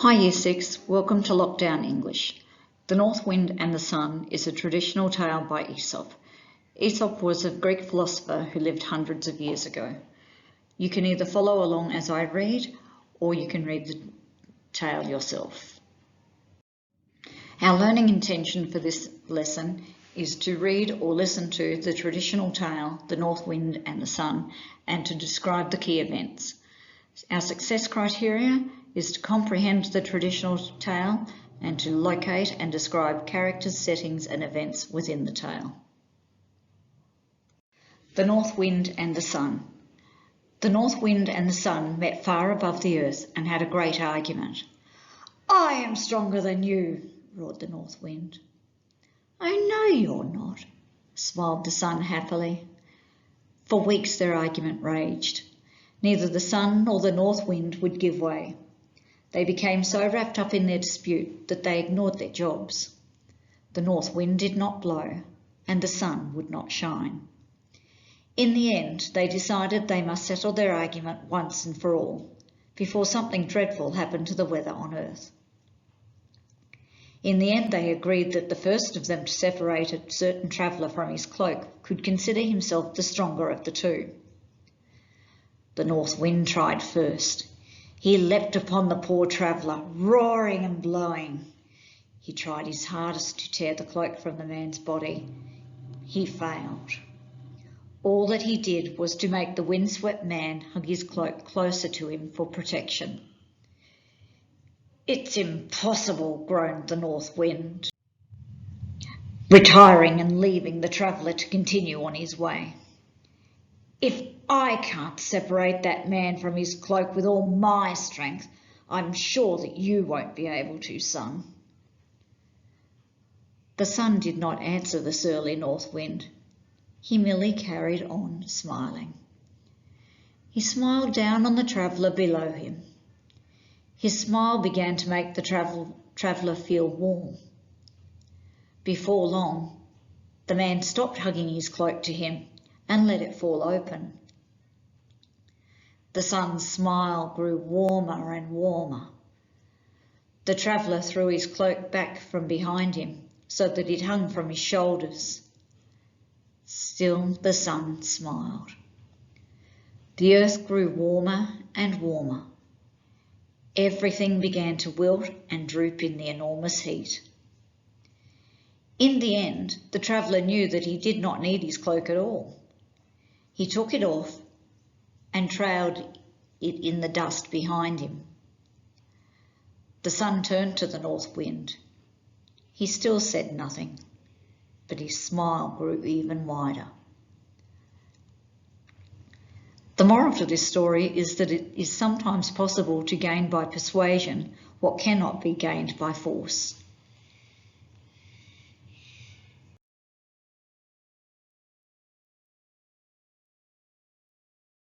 Hi Year 6, welcome to Lockdown English. The North Wind and the Sun is a traditional tale by Aesop. Aesop was a Greek philosopher who lived hundreds of years ago. You can either follow along as I read, or you can read the tale yourself. Our learning intention for this lesson is to read or listen to the traditional tale, The North Wind and the Sun, and to describe the key events. Our success criteria is to comprehend the traditional tale and to locate and describe characters, settings and events within the tale. The North Wind and the Sun. The North Wind and the Sun met far above the earth and had a great argument. "I am stronger than you," roared the North Wind. "Oh no, you're not," smiled the Sun happily. For weeks their argument raged. Neither the Sun nor the North Wind would give way. They became so wrapped up in their dispute that they ignored their jobs. The North Wind did not blow, and the Sun would not shine. In the end, they decided they must settle their argument once and for all, before something dreadful happened to the weather on Earth. In the end, they agreed that the first of them to separate a certain traveller from his cloak could consider himself the stronger of the two. The North Wind tried first. He leapt upon the poor traveller, roaring and blowing. He tried his hardest to tear the cloak from the man's body. He failed. All that he did was to make the windswept man hug his cloak closer to him for protection. "It's impossible," groaned the North Wind, retiring and leaving the traveller to continue on his way. "If I can't separate that man from his cloak with all my strength, I'm sure that you won't be able to, Sun." The Sun did not answer the surly North Wind. He merely carried on smiling. He smiled down on the traveller below him. His smile began to make the traveller feel warm. Before long, the man stopped hugging his cloak to him and let it fall open. The Sun's smile grew warmer and warmer. The traveller threw his cloak back from behind him so that it hung from his shoulders. Still the Sun smiled. The earth grew warmer and warmer. Everything began to wilt and droop in the enormous heat. In the end, the traveller knew that he did not need his cloak at all. He took it off and trailed it in the dust behind him. The Sun turned to the North Wind. He still said nothing, but his smile grew even wider. The moral to this story is that it is sometimes possible to gain by persuasion what cannot be gained by force.